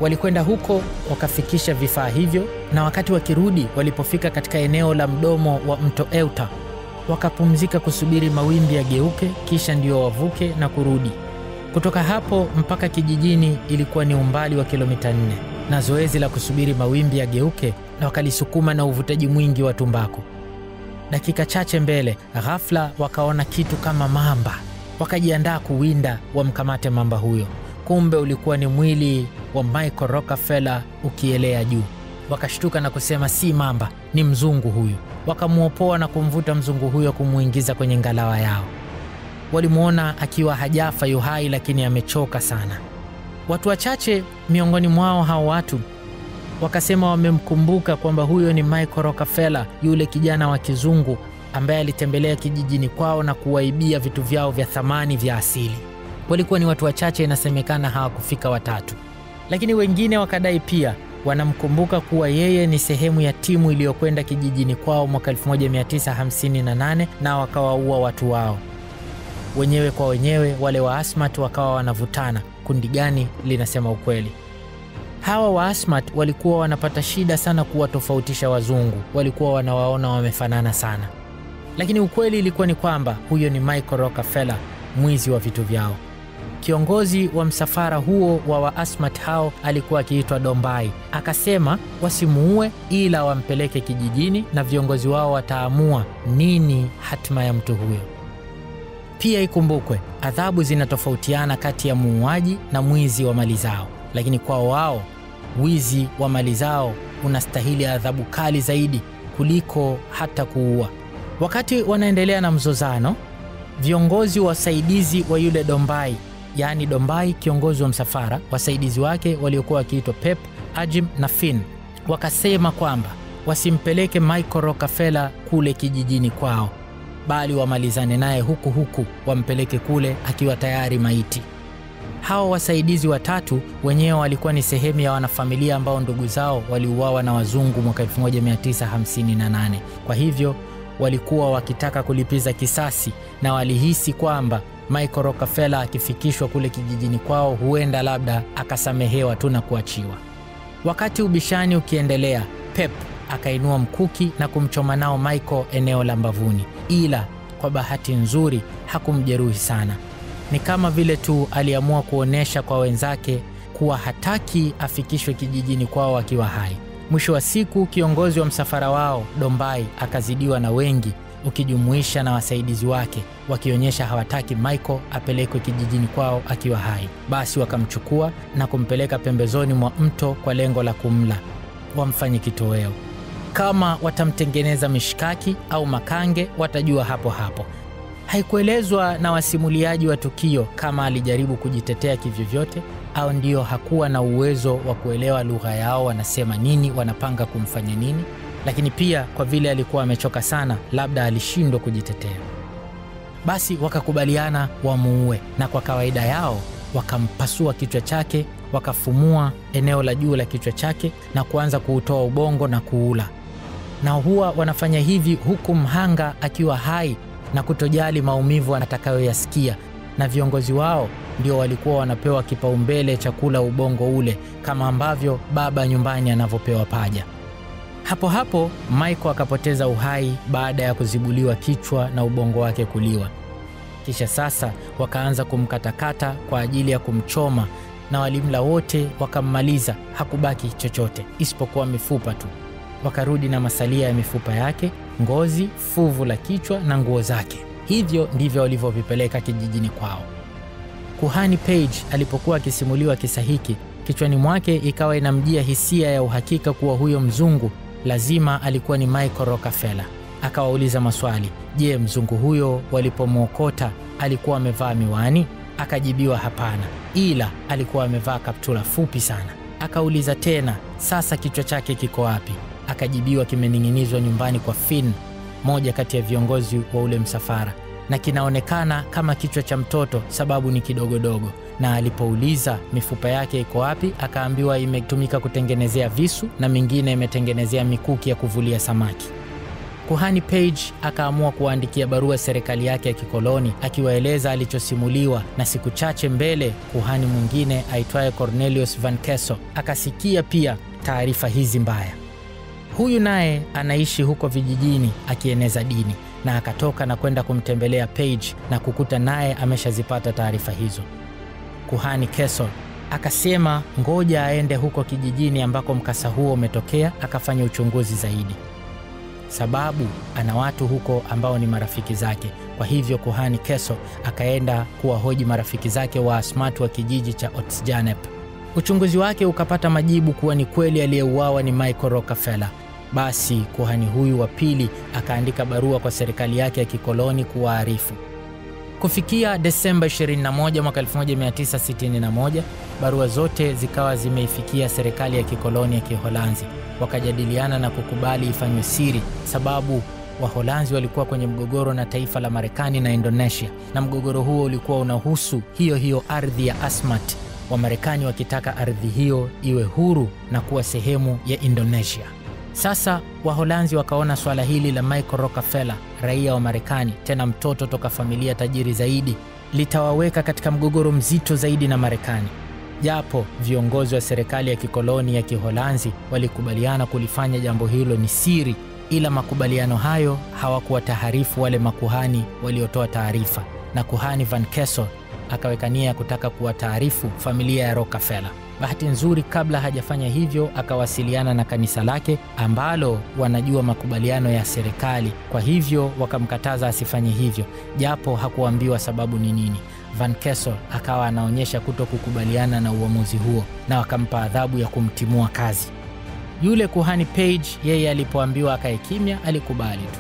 Walikwenda huko wakafikisha vifaa hivyo, na wakati wakirudi walipofika katika eneo la mdomo wa mto Euta, wakapumzika kusubiri mawimbi yageuke kisha ndio wavuke na kurudi. Kutoka hapo mpaka kijijini ilikuwa ni umbali wa kilomita 4, na zoezi la kusubiri mawimbi yageuke na wakalisukuma na uvutaji mwingi wa tumbaku. Dakika chache mbele, ghafla wakaona kitu kama mamba. Wakajiandaa kuwinda wamkamate mamba huyo. Kumbe ulikuwa ni mwili wa Michael Rockefeller ukielea juu. Wakashtuka na kusema si mamba, ni mzungu huyu. Wakamuopoa na kumvuta mzungu huyo kumuingiza kwenye ngalawa yao. Walimuona akiwa hajafa yu hai, lakini amechoka sana. Watu wachache miongoni mwao hao watu wakasema wamemkumbuka kwamba huyo ni Michael Rockefeller, yule kijana wa kizungu ambaye alitembelea kijijini kwao na kuwaibia vitu vyao vya thamani vya asili. Walikuwa ni watu wachache, inasemekana hawakufika 3. Lakini wengine wakadai pia wanamkumbuka kuwa yeye ni sehemu ya timu iliyokwenda kijijini kwao mwaka 1958 na wakawaua watu wao. Wenyewe kwa wenyewe wale wa Asmat wakawa wanavutana, kundi gani linasema ukweli. Hawa wa Asmat walikuwa wanapata shida sana kuwatofautisha wazungu, walikuwa wanawaona wamefanana sana. Lakini ukweli ilikuwa ni kwamba huyo ni Michael Rockefeller, mwizi wa vitu vyao. Kiongozi wa msafara huo wa Asmat hao alikuwa akiitwa Dombai. Akasema wasimuue ila wampeleke kijijini na viongozi wao wataamua nini hatima ya mtu huyo. Pia ikumbukwe, adhabu zinatofautiana kati ya muuaji na mwizi wa mali zao, lakini kwa wao wizi wa mali zao unastahili adhabu kali zaidi kuliko hata kuua. Wakati wanaendelea na mzozano, viongozi wasaidizi wa yule Dombai, yaani Dombai kiongozi wa msafara, wasaidizi wake waliokuwa wakiitwa Pep, Ajim na Finn, wakasema kwamba wasimpeleke Michael Rockefeller kule kijijini kwao, bali wamalizane naye huku wampeleke kule akiwa tayari maiti. Hao wasaidizi 3 wenyewe walikuwa ni sehemu ya wanafamilia ambao ndugu zao waliuawa na wazungu mwaka 1958. Kwa hivyo walikuwa wakitaka kulipiza kisasi na walihisi kwamba Michael Rockefeller akifikishwa kule kijijini kwao huenda labda akasamehewa tu na kuachiwa. Wakati ubishani ukiendelea, Pep akainua mkuki na kumchoma nao Michael eneo la mbavuni, ila kwa bahati nzuri hakumjeruhi sana. Ni kama vile tu aliamua kuonesha kwa wenzake kuwa hataki afikishwe kijijini kwao akiwa hai. Mwisho wa siku kiongozi wa msafara wao Dombai akazidiwa na wengi, ukijumuisha na wasaidizi wake, wakionyesha hawataki Michael apelekwe kijijini kwao akiwa hai. Basi wakamchukua na kumpeleka pembezoni mwa mto kwa lengo la kumla, wamfanye kitoweo. Kama watamtengeneza mishkaki au makange watajua hapo hapo. Haikuelezwa na wasimuliaji wa tukio kama alijaribu kujitetea kivyovyote au ndio hakuwa na uwezo wa kuelewa lugha yao wanasema nini, wanapanga kumfanya nini. Lakini pia kwa vile alikuwa amechoka sana, labda alishindwa kujitetea. Basi wakakubaliana wamuue, na kwa kawaida yao wakampasua kichwa chake, wakafumua eneo la juu la kichwa chake na kuanza kuutoa ubongo na kuula. Na huwa wanafanya hivi huku mhanga akiwa hai na kutojali maumivu atakayoyasikia, na viongozi wao ndio walikuwa wanapewa kipaumbele cha kula ubongo ule, kama ambavyo baba nyumbani anavyopewa paja. Hapo hapo Michael akapoteza uhai baada ya kuzibuliwa kichwa na ubongo wake kuliwa. Kisha sasa wakaanza kumkatakata kwa ajili ya kumchoma, na walimla wote wakammaliza, hakubaki chochote isipokuwa mifupa tu. Wakarudi na masalia ya mifupa yake, ngozi, fuvu la kichwa na nguo zake. Hivyo ndivyo walivyovipeleka kijijini kwao. Kuhani Page alipokuwa akisimuliwa kisa hiki, kichwani mwake ikawa inamjia hisia ya uhakika kuwa huyo mzungu lazima alikuwa ni Michael Rockefeller. Akawauliza maswali. Je, mzungu huyo walipomwokota alikuwa amevaa miwani? Akajibiwa hapana, ila alikuwa amevaa kaptula fupi sana. Akauliza tena, sasa kichwa chake kiko wapi? Akajibiwa kimening'inizwa nyumbani kwa Finn, moja kati ya viongozi wa ule msafara, na kinaonekana kama kichwa cha mtoto sababu ni kidogodogo. Na alipouliza mifupa yake iko wapi, akaambiwa imetumika kutengenezea visu na mingine imetengenezea mikuki ya kuvulia samaki. Kuhani Page akaamua kuandikia barua serikali yake ya kikoloni akiwaeleza alichosimuliwa, na siku chache mbele kuhani mwingine aitwaye Cornelius Van Kessel akasikia pia taarifa hizi mbaya. Huyu naye anaishi huko vijijini akieneza dini, na akatoka na kwenda kumtembelea Page na kukuta naye ameshazipata taarifa hizo. Kuhani Kessel akasema ngoja aende huko kijijini ambako mkasa huo umetokea akafanya uchunguzi zaidi, sababu ana watu huko ambao ni marafiki zake. Kwa hivyo Kuhani Kessel akaenda kuwahoji marafiki zake wa Asmat wa kijiji cha Otsjanep. Uchunguzi wake ukapata majibu kuwa ni kweli aliyeuawa ni Michael Rockefeller. Basi kuhani huyu wa pili akaandika barua kwa serikali yake ya kikoloni kuwaarifu. Kufikia Desemba 21 mwaka 1961, barua zote zikawa zimeifikia serikali ya kikoloni ya Kiholanzi. Wakajadiliana na kukubali ifanywe siri, sababu Waholanzi walikuwa kwenye mgogoro na taifa la Marekani na Indonesia, na mgogoro huo ulikuwa unahusu hiyo ardhi ya Asmat, wa Marekani wakitaka ardhi hiyo iwe huru na kuwa sehemu ya Indonesia. Sasa Waholanzi wakaona swala hili la Michael Rockefeller, raia wa Marekani, tena mtoto toka familia tajiri zaidi, litawaweka katika mgogoro mzito zaidi na Marekani. Japo viongozi wa serikali ya kikoloni ya Kiholanzi walikubaliana kulifanya jambo hilo ni siri, ila makubaliano hayo hawakuwataharifu wale makuhani waliotoa taarifa, na kuhani Van Kessel akawekania kutaka kuwataarifu familia ya Rockefeller. Bahati nzuri, kabla hajafanya hivyo, akawasiliana na kanisa lake ambalo wanajua makubaliano ya serikali, kwa hivyo wakamkataza asifanye hivyo, japo hakuambiwa sababu ni nini. Van Kessel akawa anaonyesha kutokukubaliana na uamuzi huo, na wakampa adhabu ya kumtimua kazi. Yule kuhani Page, yeye alipoambiwa akae kimya, alikubali tu.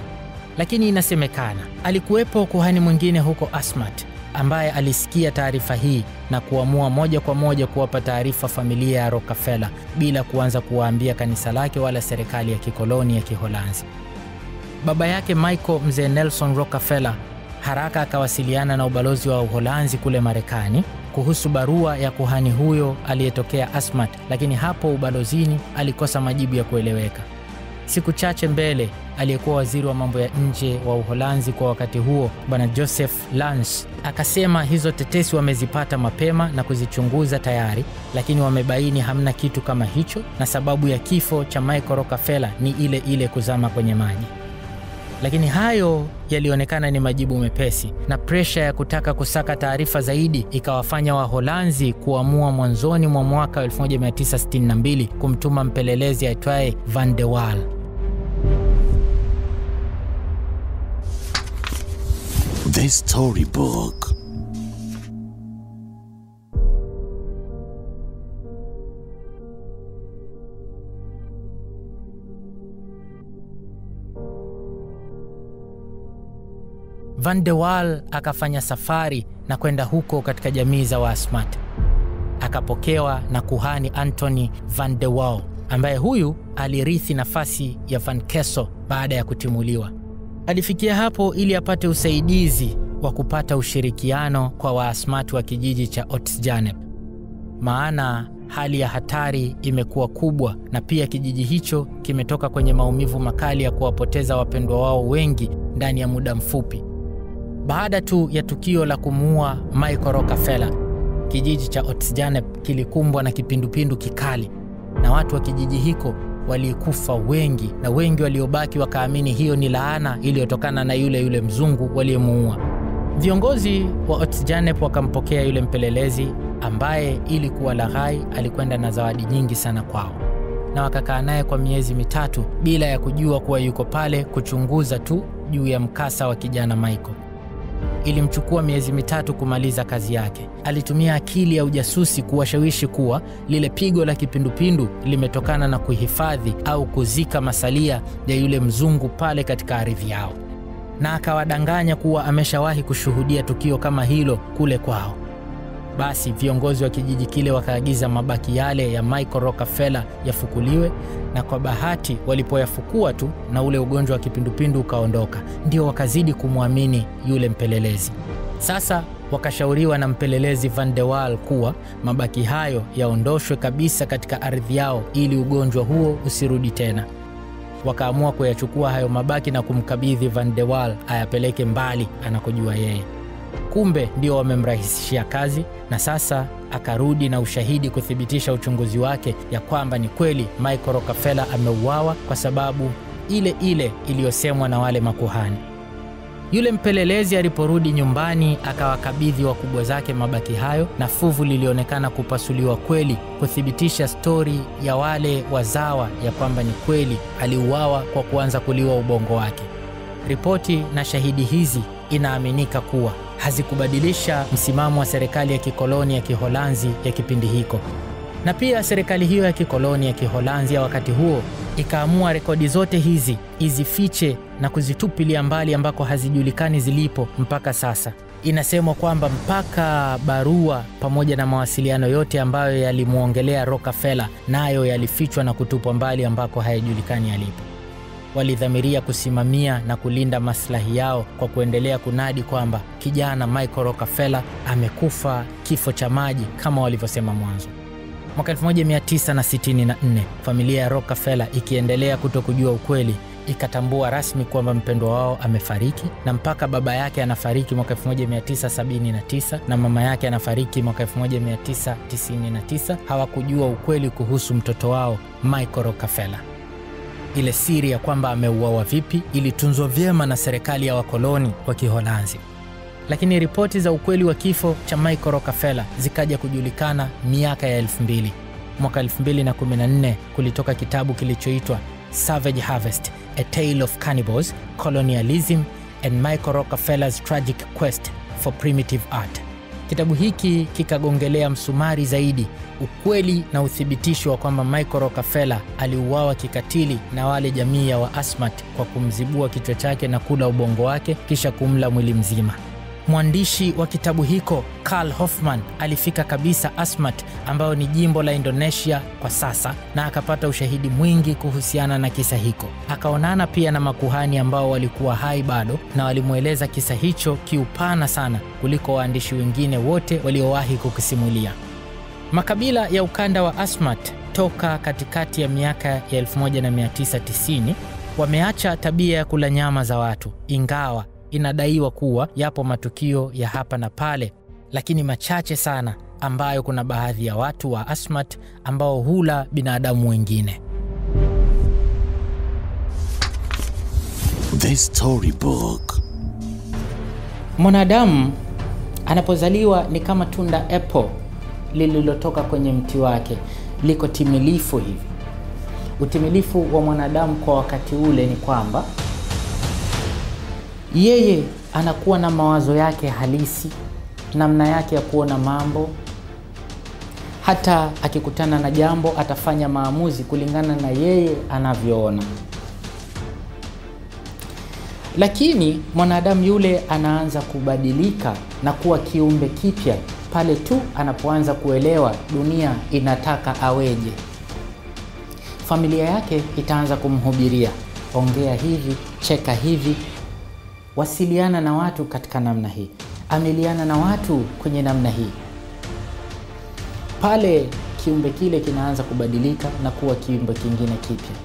Lakini inasemekana alikuwepo kuhani mwingine huko Asmat ambaye alisikia taarifa hii na kuamua moja kwa moja kuwapa taarifa familia ya Rockefeller bila kuanza kuwaambia kanisa lake wala serikali ya kikoloni ya Kiholanzi. Baba yake Michael, mzee Nelson Rockefeller, haraka akawasiliana na ubalozi wa Uholanzi kule Marekani kuhusu barua ya kuhani huyo aliyetokea Asmat, lakini hapo ubalozini alikosa majibu ya kueleweka. Siku chache mbele, aliyekuwa waziri wa mambo ya nje wa Uholanzi kwa wakati huo, Bwana Joseph Lans, akasema hizo tetesi wamezipata mapema na kuzichunguza tayari, lakini wamebaini hamna kitu kama hicho, na sababu ya kifo cha Michael Rockefeller ni ile ile kuzama kwenye maji. Lakini hayo yalionekana ni majibu mepesi, na presha ya kutaka kusaka taarifa zaidi ikawafanya Waholanzi kuamua mwanzoni mwa mwaka 1962 kumtuma mpelelezi aitwaye Van de Waal. The Storybook. Van de Waal akafanya safari na kwenda huko katika jamii za Waasmat. Akapokewa na kuhani Anthony Van de Waal, ambaye huyu alirithi nafasi ya Van Kessel baada ya kutimuliwa. Alifikia hapo ili apate usaidizi wa kupata ushirikiano kwa Waasmat wa kijiji cha Otsjanep, maana hali ya hatari imekuwa kubwa, na pia kijiji hicho kimetoka kwenye maumivu makali ya kuwapoteza wapendwa wao wengi ndani ya muda mfupi. Baada tu ya tukio la kumuua Michael Rockefeller, kijiji cha Otsjanep kilikumbwa na kipindupindu kikali, na watu wa kijiji hiko walikufa wengi, na wengi waliobaki wakaamini hiyo ni laana iliyotokana na yule mzungu waliyemuua. Viongozi wa Otsjanep wakampokea yule mpelelezi ambaye ilikuwa laghai, alikwenda na zawadi nyingi sana kwao, na wakakaa naye kwa miezi 3 bila ya kujua kuwa yuko pale kuchunguza tu juu ya mkasa wa kijana Michael. Ilimchukua miezi 3 kumaliza kazi yake. Alitumia akili ya ujasusi kuwashawishi kuwa lile pigo la kipindupindu limetokana na kuhifadhi au kuzika masalia ya yule mzungu pale katika ardhi yao, na akawadanganya kuwa ameshawahi kushuhudia tukio kama hilo kule kwao. Basi viongozi wa kijiji kile wakaagiza mabaki yale ya Michael Rockefeller yafukuliwe, na kwa bahati walipoyafukua tu na ule ugonjwa wa kipindupindu ukaondoka, ndio wakazidi kumwamini yule mpelelezi. Sasa wakashauriwa na mpelelezi Van de Waal kuwa mabaki hayo yaondoshwe kabisa katika ardhi yao ili ugonjwa huo usirudi tena. wakaamua kuyachukua hayo mabaki na kumkabidhi Van der Waal ayapeleke mbali anakojua yeye. Kumbe ndio wamemrahisishia kazi, na sasa akarudi na ushahidi kuthibitisha uchunguzi wake ya kwamba ni kweli Michael Rockefeller ameuawa kwa sababu ile ile iliyosemwa na wale makuhani. Yule mpelelezi aliporudi nyumbani akawakabidhi wakubwa zake mabaki hayo, na fuvu lilionekana kupasuliwa kweli kuthibitisha stori ya wale wazawa ya kwamba ni kweli aliuawa kwa kuanza kuliwa ubongo wake. Ripoti na shahidi hizi inaaminika kuwa hazikubadilisha msimamo wa serikali ya kikoloni ya Kiholanzi ya kipindi hiko. Na pia serikali hiyo ya kikoloni ya Kiholanzi ya wakati huo ikaamua rekodi zote hizi izifiche na kuzitupilia mbali ambako hazijulikani zilipo mpaka sasa. Inasemwa kwamba mpaka barua pamoja na mawasiliano yote ambayo yalimuongelea Rockefeller nayo yalifichwa na kutupwa mbali ambako hayajulikani yalipo. Walidhamiria kusimamia na kulinda maslahi yao kwa kuendelea kunadi kwamba kijana Michael Rockefeller amekufa kifo cha maji kama walivyosema mwanzo. Mwaka 1964, familia ya Rockefeller ikiendelea kutokujua ukweli, ikatambua rasmi kwamba mpendwa wao amefariki, na mpaka baba yake anafariki mwaka 1979 na mama yake anafariki mwaka 1999, hawakujua ukweli kuhusu mtoto wao Michael Rockefeller. Ile siri ya kwamba ameuawa vipi ilitunzwa vyema na serikali ya wakoloni wa Kiholanzi. Lakini ripoti za ukweli wa kifo cha Michael Rockefeller zikaja kujulikana miaka ya 2000. Mwaka 2014 kulitoka kitabu kilichoitwa Savage Harvest: A Tale of Cannibals, Colonialism and Michael Rockefeller's Tragic Quest for Primitive Art. Kitabu hiki kikagongelea msumari zaidi ukweli na uthibitisho wa kwamba Michael Rockefeller aliuawa kikatili na wale jamii ya Waasmat kwa kumzibua kichwa chake na kula ubongo wake kisha kumla mwili mzima. Mwandishi wa kitabu hiko Karl Hoffman alifika kabisa Asmat, ambao ni jimbo la Indonesia kwa sasa, na akapata ushahidi mwingi kuhusiana na kisa hiko. Akaonana pia na makuhani ambao walikuwa hai bado, na walimueleza kisa hicho kiupana sana kuliko waandishi wengine wote waliowahi kukisimulia. Makabila ya ukanda wa Asmat toka katikati ya miaka ya 1990 wameacha tabia ya kula nyama za watu, ingawa inadaiwa kuwa yapo matukio ya hapa na pale, lakini machache sana ambayo kuna baadhi ya watu wa Asmat ambao hula binadamu wengine. The Storybook. Mwanadamu anapozaliwa ni kama tunda apple lililotoka kwenye mti wake, liko timilifu hivi. Utimilifu wa mwanadamu kwa wakati ule ni kwamba yeye anakuwa na mawazo yake halisi, namna yake ya kuona mambo. Hata akikutana na jambo atafanya maamuzi kulingana na yeye anavyoona. Lakini mwanadamu yule anaanza kubadilika na kuwa kiumbe kipya pale tu anapoanza kuelewa dunia inataka aweje. Familia yake itaanza kumhubiria, ongea hivi, cheka hivi, wasiliana na watu katika namna hii, amiliana na watu kwenye namna hii. Pale kiumbe kile kinaanza kubadilika na kuwa kiumbe kingine kipya.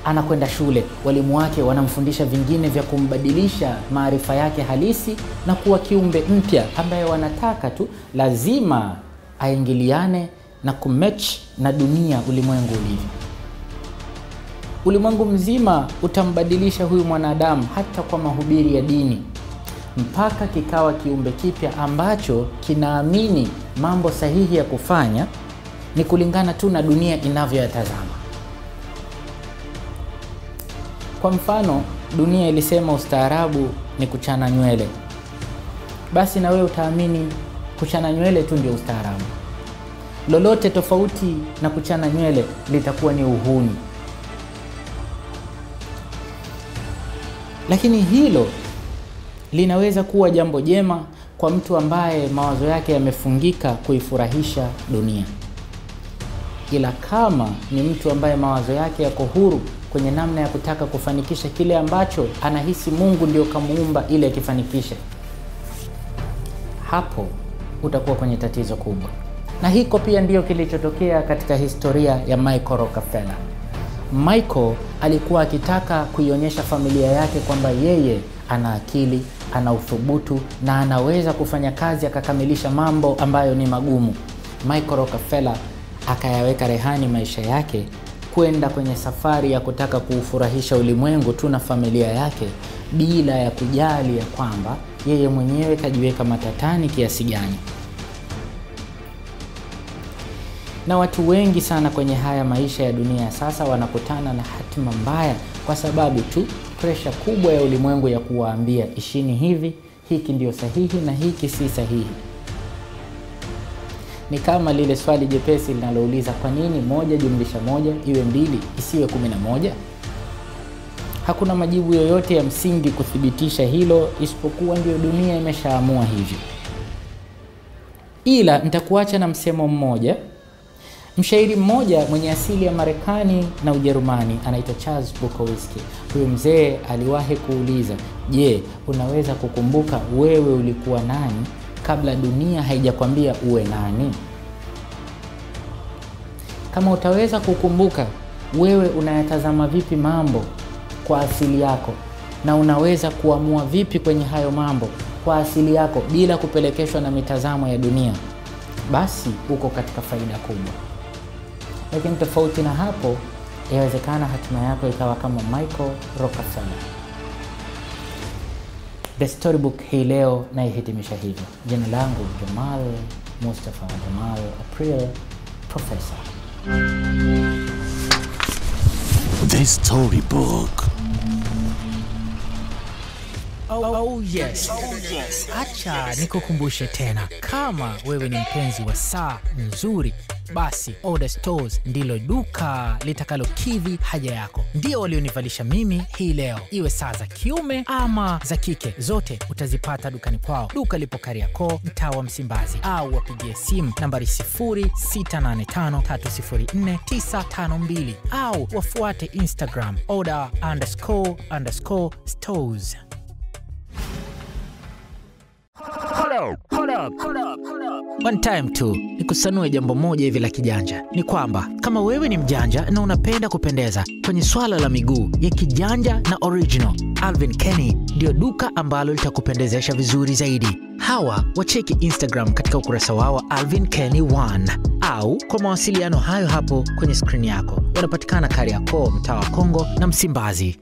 Anakwenda shule, walimu wake wanamfundisha vingine vya kumbadilisha maarifa yake halisi na kuwa kiumbe mpya ambaye wanataka tu lazima aingiliane na kumatch na dunia ulimwengu ulivyo. Ulimwengu mzima utambadilisha huyu mwanadamu hata kwa mahubiri ya dini, mpaka kikawa kiumbe kipya ambacho kinaamini mambo sahihi ya kufanya ni kulingana tu na dunia inavyoyatazama. Kwa mfano, dunia ilisema ustaarabu ni kuchana nywele, basi na wewe utaamini kuchana nywele tu ndio ustaarabu. Lolote tofauti na kuchana nywele litakuwa ni uhuni. Lakini hilo linaweza kuwa jambo jema kwa mtu ambaye mawazo yake yamefungika kuifurahisha dunia. Ila kama ni mtu ambaye mawazo yake yako huru kwenye namna ya kutaka kufanikisha kile ambacho anahisi Mungu ndio kamuumba ili akifanikishe, hapo utakuwa kwenye tatizo kubwa. Na hiko pia ndio kilichotokea katika historia ya Michael Rockefeller. Michael alikuwa akitaka kuionyesha familia yake kwamba yeye ana akili, ana uthubutu na anaweza kufanya kazi akakamilisha mambo ambayo ni magumu. Michael Rockefeller akayaweka rehani maisha yake kwenda kwenye safari ya kutaka kuufurahisha ulimwengu tu na familia yake, bila ya kujali ya kwamba yeye mwenyewe kajiweka matatani kiasi gani. Na watu wengi sana kwenye haya maisha ya dunia sasa wanakutana na hatima mbaya kwa sababu tu pressure kubwa ya ulimwengu ya kuwaambia ishini hivi, hiki ndio sahihi na hiki si sahihi. Ni kama lile swali jepesi linalouliza kwa nini 1+1 iwe 2 isiwe 11? Hakuna majibu yoyote ya msingi kuthibitisha hilo isipokuwa ndio dunia imeshaamua hivyo. Ila nitakuacha na msemo mmoja. Mshairi mmoja mwenye asili ya Marekani na Ujerumani anaitwa Charles Bukowski. Huyo mzee aliwahi kuuliza, "Je, unaweza kukumbuka wewe ulikuwa nani kabla dunia haijakwambia uwe nani?" Kama utaweza kukumbuka wewe unayatazama vipi mambo kwa asili yako na unaweza kuamua vipi kwenye hayo mambo kwa asili yako bila kupelekeshwa na mitazamo ya dunia, basi uko katika faida kubwa. Lakini tofauti na hapo, yawezekana hatima yako ikawa kama Michael Rockefeller. The Storybook hii leo naihitimisha hivyo. Jina langu Jamal Mustafa Jamal April, Professor. The Storybook. Oh yes. Acha nikukumbushe tena, kama wewe ni mpenzi wa saa nzuri, basi Order Stores ndilo duka litakalokidhi haja yako. Ndio walionivalisha mimi hii leo, iwe saa za kiume ama za kike, zote utazipata dukani kwao. Duka lipo Kariakoo, mtaa wa Msimbazi, au wapigie simu nambari 0685304952 au wafuate Instagram order__stores. Hold up. One time tu, nikusanue jambo moja hivi la kijanja. Ni kwamba kama wewe ni mjanja na unapenda kupendeza kwenye swala la miguu ya kijanja na original, Alvin Kenny ndio duka ambalo litakupendezesha vizuri zaidi. Hawa wacheki Instagram katika ukurasa wao Alvin Kenny 1, au kwa mawasiliano hayo hapo kwenye screen yako. Wanapatikana Kariakoo, mtaa wa Kongo na Msimbazi.